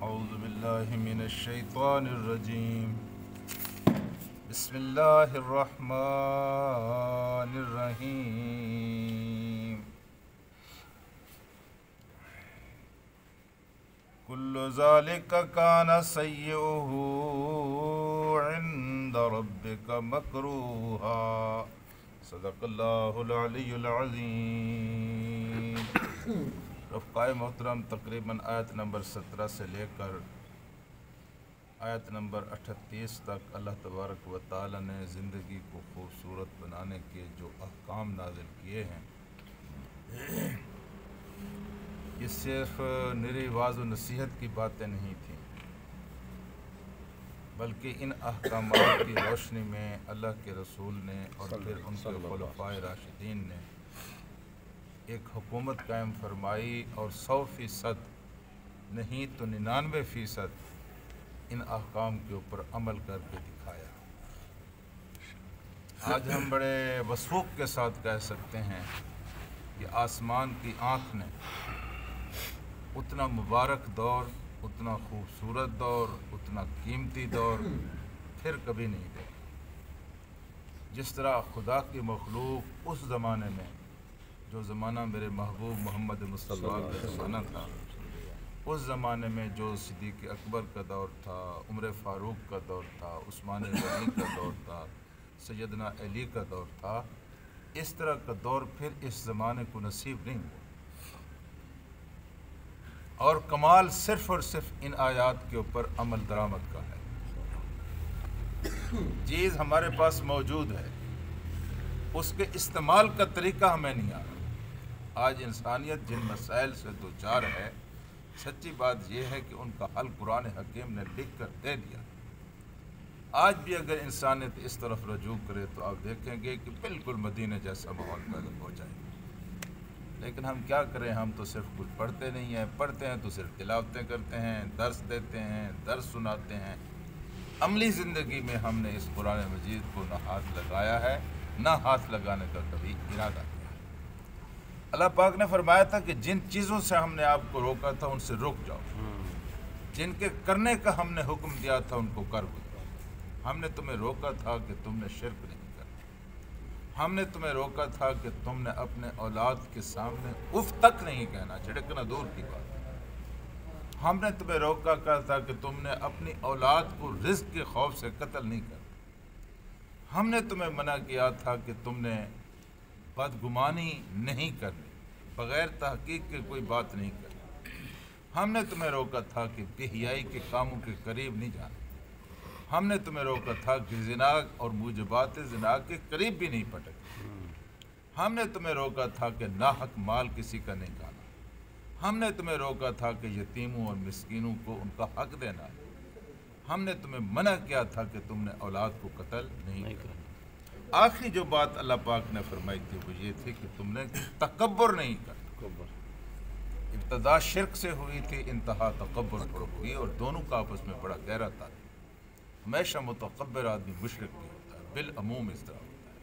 اعوذ باللہ من الشیطان الرجیم بسم اللہ الرحمن الرحیم کل ذالک کان سیئہ عند ربک مکروہا صدق اللہ العلی العظیم۔ رفقائے محترم، تقریباً آیت نمبر 17 سے لے کر آیت نمبر 38 تک اللہ تبارک و تعالی نے زندگی کو خوبصورت بنانے کے جو احکام نازل کیے ہیں، یہ صرف نری واعظ و نصیحت کی باتیں نہیں تھیں، بلکہ ان احکامات کی روشنی میں اللہ کے رسول نے اور پھر ان کے خلفائے راشدین نے ایک حکومت قائم فرمائی اور 100% نہیں تو 99% ان احکام کے اوپر عمل کر کے دکھایا۔ آج ہم بڑے وثوق کے ساتھ کہہ سکتے ہیں کہ آسمان کی آنکھ نے اتنا مبارک دور، اتنا خوبصورت دور، اتنا قیمتی دور پھر کبھی نہیں دیکھا۔ جس طرح خدا کی مخلوق اس زمانے میں، جو زمانہ میرے محبوب محمد مصطفیٰ کا زمانہ تھا، اس زمانے میں جو صدیق اکبر کا دور تھا، عمر فاروق کا دور تھا، عثمان غنی کا دور تھا، سیدنا علی کا دور تھا، اس طرح کا دور پھر اس زمانے کو نصیب نہیں ہوا۔ اور کمال صرف اور صرف ان آیات کے اوپر عمل درآمد کا ہے۔ چیز ہمارے پاس موجود ہے، اس کے استعمال کا طریقہ ہمیں نہیں آ رہا۔ آج انسانیت جن مسائل سے دوچار ہے، سچی بات یہ ہے کہ ان کا حل قرآن حکیم نے لکھ کر دے دیا۔ آج بھی اگر انسانیت اس طرف رجوع کرے تو آپ دیکھیں گے کہ بالکل مدینے جیسا ماحول پیدا ہو جائے گا۔ لیکن ہم کیا کریں، ہم تو صرف کچھ پڑھتے نہیں ہیں، پڑھتے ہیں تو صرف تلاوتیں کرتے ہیں، درس دیتے ہیں، درس سناتے ہیں۔ عملی زندگی میں ہم نے اس قرآن مجید کو نہ ہاتھ لگایا ہے، نہ ہاتھ لگانے کا کبھی ارادہ کیا۔ اللہ پاک نے فرمایا تھا کہ جن چیزوں سے ہم نے آپ کو روکا تھا ان سے رک جاؤ، جن کے کرنے کا ہم نے حکم دیا تھا ان کو کر گزارو۔ ہم نے تمہیں روکا تھا کہ تم نے شرک نہیں کرنا، ہم نے تمہیں روکا تھا کہ تم نے اپنے اولاد کے سامنے اف تک نہیں کہنا، چھڑکنا دور کی بات۔ ہم نے تمہیں روکا تھا کہ تم نے اپنی اولاد کو رزق کے خوف سے قتل نہیں کرنا۔ ہم نے تمہیں منع کیا تھا کہ تم نے بدگمانی نہیں کرنی، بغیر تحقیق کے کوئی بات نہیں کرنی۔ ہم نے تمہیں روکا تھا کہ بے حیائی کے کاموں کے قریب نہیں جانا۔ ہم نے تمہیں روکا تھا کہ زنا اور موجبات زنا کے قریب بھی نہیں پٹکنا۔ ہم نے تمہیں روکا تھا کہ ناحق مال کسی کا نہیں کھانا۔ ہم نے تمہیں روکا تھا کہ یتیموں اور مسکینوں کو ان کا حق دینا ہے۔ ہم نے تمہیں منع کیا تھا کہ تم نے اولاد کو قتل نہیں کرنا۔ آخری جو بات اللہ پاک نے فرمائی تھی وہ یہ تھی کہ تم نے تکبر نہیں کرنا۔ ابتدا شرک سے ہوئی تھی، انتہا تکبر پر ہوئی، اور دونوں کا آپس میں بڑا گہرا تعلق۔ ہمیشہ متکبر آدمی مشرک بھی ہوتا ہے، بالعموم اس طرح ہوتا ہے۔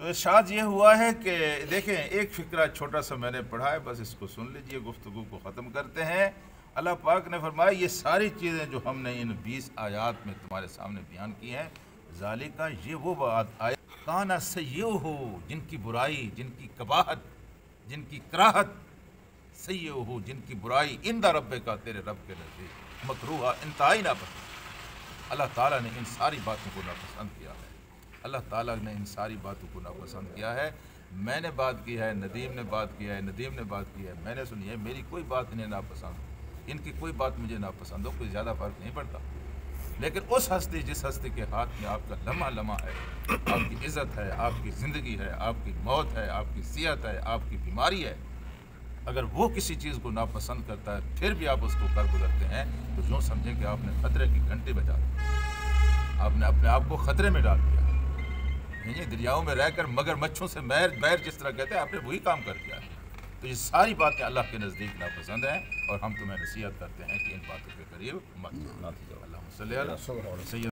تو ارشاد یہ ہوا ہے کہ دیکھیں، ایک فقرہ چھوٹا سا میں نے پڑھا ہے، بس اس کو سن لیجئے، گفتگو کو ختم کرتے ہیں۔ اللہ پاک نے فرمایا یہ ساری چیزیں جو ہم نے ان 20 آیات میں تمہارے سامنے بیان کی ہیں، ذالکہ یہ وہ بات آیا کانا سیئہ، جن کی برائی، جن کی قباحت، جن کی کراہت، سیئہ جن کی برائی، عند ربک تیرے رب کے نزدیک، مکروہا انتہائی ناپسند۔ اللہ تعالیٰ نے ان ساری باتوں کو ناپسند کیا ہے، اللہ تعالیٰ نے ان ساری باتوں کو ناپسند کیا ہے۔ میں نے بات کی ہے، ندیم نے بات کی ہے، ندیم نے بات کی ہے، میں نے سنی ہے، میری کوئی بات انہیں ناپسند، ان کی کوئی بات مجھے ناپسند ہو، کوئی زیادہ فرق نہیں پڑتا۔ لیکن اس ہستی، جس ہستی کے ہاتھ میں آپ کا لمحہ لمحہ ہے، آپ کی عزت ہے، آپ کی زندگی ہے، آپ کی موت ہے، آپ کی صحت ہے، آپ کی بیماری ہے، اگر وہ کسی چیز کو ناپسند کرتا ہے پھر بھی آپ اس کو کر گزرتے ہیں تو یوں سمجھیں کہ آپ نے خطرے کی گھنٹی بجا دی، آپ نے اپنے آپ کو خطرے میں ڈال دیا۔ یہ دریاؤں میں رہ کر مگر مچھوں سے بیر جس طرح کہتے ہیں، آپ نے وہی کام کر دیا ہے۔ تو یہ ساری باتیں اللہ کے نزدیک ناپسند ہیں، اور ہم تمہیں نصیحت کرتے ہیں کہ ان باتوں کے قریب مت جاؤ۔ اللہم صلی علی سیدنا